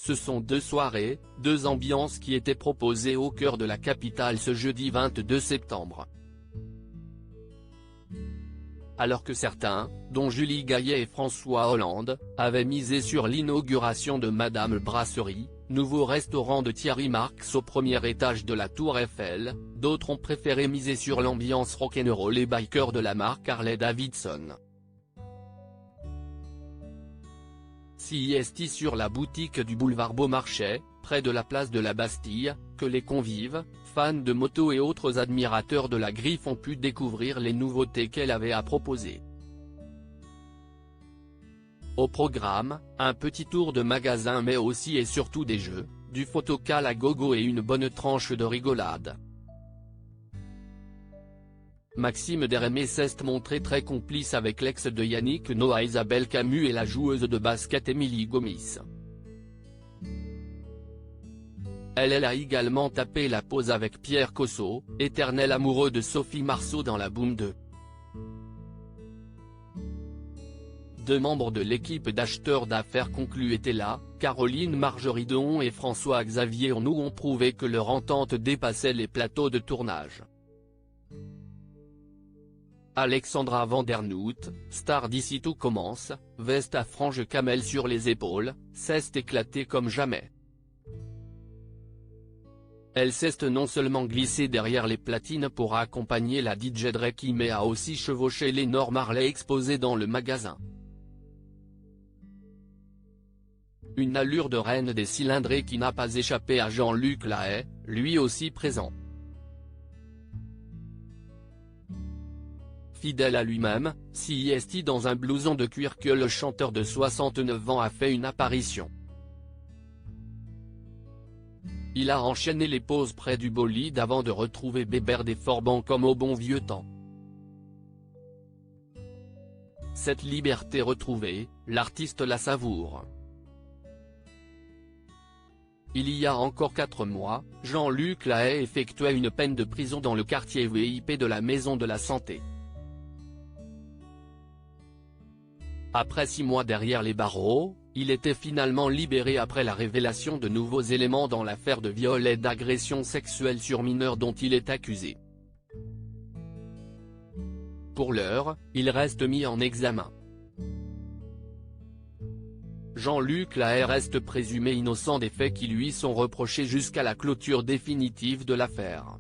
Ce sont deux soirées, deux ambiances qui étaient proposées au cœur de la capitale ce jeudi 22 septembre. Alors que certains, dont Julie Gaillet et François Hollande, avaient misé sur l'inauguration de Madame Brasserie, nouveau restaurant de Thierry Marx au premier étage de la Tour Eiffel, d'autres ont préféré miser sur l'ambiance rock'n'roll et biker de la marque Harley-Davidson. C'est sur la boutique du boulevard Beaumarchais, près de la place de la Bastille, que les convives, fans de moto et autres admirateurs de la Griffe ont pu découvrir les nouveautés qu'elle avait à proposer. Au programme, un petit tour de magasin mais aussi et surtout des jeux, du photocall à gogo et une bonne tranche de rigolade. Maxime Dermé s'est montré très complice avec l'ex de Yannick Noah Isabelle Camus et la joueuse de basket Émilie Gomis. Elle a également tapé la pause avec Pierre Cosso, éternel amoureux de Sophie Marceau dans la Boom 2. Deux membres de l'équipe d'acheteurs d'affaires conclus étaient là, Caroline Marjorie Deon et François-Xavier Arnoux ont prouvé que leur entente dépassait les plateaux de tournage. Alexandra Vandernoot, star d'ici tout commence, veste à franges camel sur les épaules, s'est éclatée comme jamais. Elle s'est non seulement glissée derrière les platines pour accompagner la DJ Drake mais a aussi chevauché l'énorme Harley exposée dans le magasin. Une allure de reine des cylindrés qui n'a pas échappé à Jean-Luc Lahaye, lui aussi présent. Fidèle à lui-même, c'est dans un blouson de cuir que le chanteur de 69 ans a fait une apparition. Il a enchaîné les poses près du bolide avant de retrouver Bébert des Forbans comme au bon vieux temps. Cette liberté retrouvée, l'artiste la savoure. Il y a encore 4 mois, Jean-Luc Lahaye effectuait une peine de prison dans le quartier VIP de la Maison de la Santé. Après 6 mois derrière les barreaux, il était finalement libéré après la révélation de nouveaux éléments dans l'affaire de viol et d'agression sexuelle sur mineurs dont il est accusé. Pour l'heure, il reste mis en examen. Jean-Luc Lahaye reste présumé innocent des faits qui lui sont reprochés jusqu'à la clôture définitive de l'affaire.